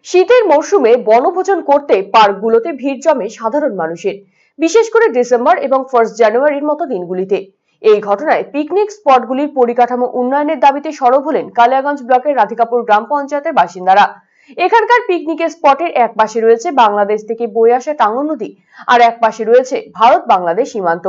শীতের মরশুমে বনভোজন করতে পার্কগুলোতে ভিড় জমে সাধারণ মানুষের, বিশেষ করে ডিসেম্বর এবং 1 জানুয়ারির মতো দিনগুলিতে। এই ঘটনায় পিকনিক স্পটগুলির পরিকাঠামো উন্নয়নের দাবিতে সরব হলেন কালিয়াগঞ্জ ব্লকের রাধিকাপুর গ্রাম পঞ্চায়েতের বাসিন্দারা। এখানকার পিকনিকের স্পটের এক পাশে রয়েছে বাংলাদেশ থেকে বয়ে আসা টাঙ্গন নদী, আর এক পাশে রয়েছে ভারত বাংলাদেশ সীমান্ত।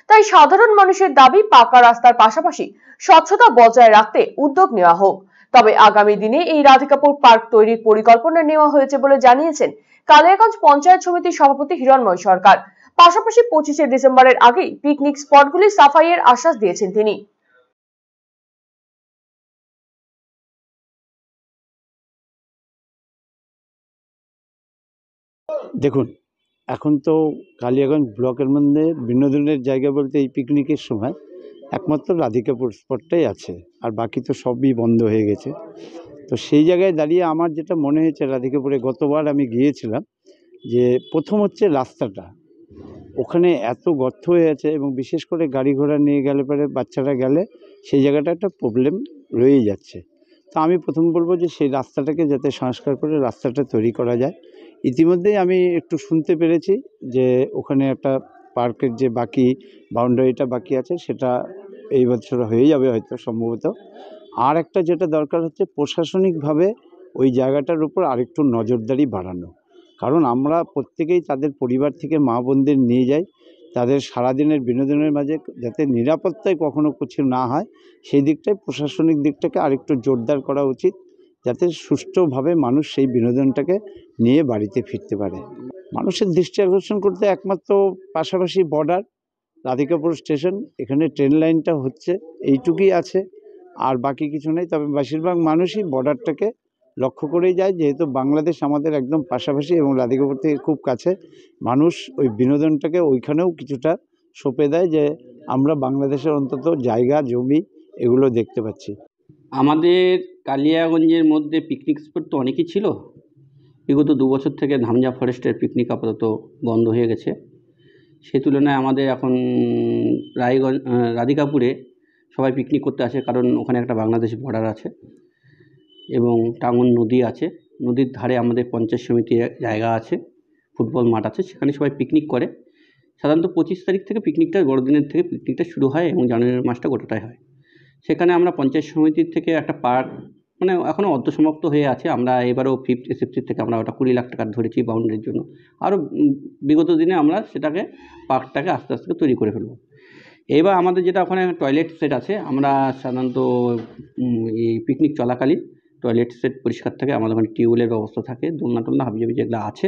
তাই সাধারণ মানুষের দাবি পাকা রাস্তার পাশাপাশি স্বচ্ছতা বজায় রাখতে উদ্যোগ নেওয়া হোক। তবে আগামী দিনে এই রাধিকাপুর পার্ক তৈরির পরিকল্পনা নেওয়া হয়েছে বলে জানিয়েছেন কালিয়াগঞ্জ পঞ্চায়েত সমিতির সভাপতি হিরণময় সরকার। পাশাপাশি 25শে ডিসেম্বরের আগেই পিকনিক স্পটগুলি সাফাইয়ের আশ্বাস দিয়েছেন তিনি। দেখুন, এখন তো কালিয়াগঞ্জ ব্লকের মধ্যে বিনোদনের জায়গা বলতে এই পিকনিকের সময় একমাত্র রাধিকাপুর স্পটটাই আছে, আর বাকি তো সবই বন্ধ হয়ে গেছে। তো সেই জায়গায় দাঁড়িয়ে আমার যেটা মনে হয়েছে, রাধিকাপুরে গতবার আমি গিয়েছিলাম, যে প্রথম হচ্ছে রাস্তাটা, ওখানে এত গর্ত হয়ে আছে এবং বিশেষ করে গাড়ি ঘোড়া নিয়ে গেলে পরে বাচ্চারা গেলে সেই জায়গাটা একটা প্রবলেম রয়েই যাচ্ছে। তো আমি প্রথম বলবো যে সেই রাস্তাটাকে যাতে সংস্কার করে রাস্তাটা তৈরি করা যায়। ইতিমধ্যেই আমি একটু শুনতে পেরেছি যে ওখানে একটা পার্কের যে বাকি বাউন্ডারিটা বাকি আছে সেটা এই বছর হয়ে যাবে হয়তো সম্ভবত। আর একটা যেটা দরকার হচ্ছে প্রশাসনিকভাবে ওই জায়গাটার উপর আরেকটু নজরদারি বাড়ানো, কারণ আমরা প্রত্যেকেই তাদের পরিবার থেকে মা বোনদের নিয়ে যাই, তাদের সারাদিনের বিনোদনের মাঝে যাতে নিরাপত্তায় কখনো কিছু না হয় সেই দিকটায় প্রশাসনিক দিকটাকে আরেকটু জোরদার করা উচিত, যাতে সুষ্ঠুভাবে মানুষ সেই বিনোদনটাকে নিয়ে বাড়িতে ফিরতে পারে। মানুষের দৃষ্টি আকর্ষণ করতে একমাত্র পাশাপাশি বর্ডার, রাধিকাপুর স্টেশন, এখানে ট্রেন লাইনটা হচ্ছে, এইটুকুই আছে, আর বাকি কিছু নেই। তবে বেশিরভাগ মানুষই বর্ডারটাকে লক্ষ্য করেই যায়, যেহেতু বাংলাদেশ আমাদের একদম পাশাপাশি এবং রাধিকাপুর থেকে খুব কাছে। মানুষ ওই বিনোদনটাকে ওইখানেও কিছুটা সঁপে দেয়, যে আমরা বাংলাদেশের অন্তত জায়গা জমি এগুলো দেখতে পাচ্ছি। আমাদের কালিয়াগঞ্জের মধ্যে পিকনিক স্পট তো অনেকই ছিল। বিগত 2 বছর থেকে ধামজা ফরেস্টের পিকনিক আপাতত বন্ধ হয়ে গেছে। সে তুলনায় আমাদের এখন রাধিকাপুরে সবাই পিকনিক করতে আসে, কারণ ওখানে একটা বাংলাদেশ বর্ডার আছে এবং টাঙ্গন নদী আছে। নদীর ধারে আমাদের পঞ্চায়েত সমিতির জায়গা আছে, ফুটবল মাঠ আছে, সেখানে সবাই পিকনিক করে। সাধারণত 25 তারিখ থেকে পিকনিকটা, বড়দিনের থেকে পিকনিকটা শুরু হয় এবং জানুয়ারি মাসটা গোটাটাই হয়। সেখানে আমরা পঞ্চায়েত সমিতির থেকে একটা পার্ক, মানে এখনও অর্ধসমাপ্ত হয়ে আছে। আমরা এবারও 50-60 থেকে আমরা ওটা 20 লাখ টাকা ধরেছি বাউন্ডারির জন্য। আরও বিগত দিনে আমরা সেটাকে পার্কটাকে আস্তে আস্তে তৈরি করে ফেলব। এবার আমাদের যেটা ওখানে টয়লেট সেট আছে, আমরা সাধারণত এই পিকনিক চলাকালীন টয়লেট সেট পরিষ্কার থাকে, আমাদের ওখানে টিউবওয়েলের ব্যবস্থা থাকে, দোলনা টোলনা হাবিজাবি যেগুলো আছে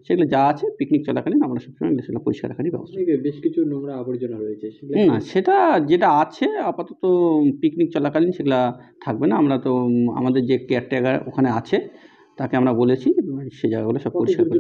সেগুলো যা আছে পিকনিক চলাকালীন আমরা সবসময় সেগুলো পরিষ্কার রাখারই ব্যবস্থা। বেশ কিছু নোংরা আবর্জনা রয়েছে, না, সেটা যেটা আছে আপাতত পিকনিক চলাকালীন সেগুলা থাকবে না। আমরা তো আমাদের যে কেয়ারটেকার ওখানে আছে তাকে আমরা বলেছি সে জায়গাগুলো সব পরিষ্কার করে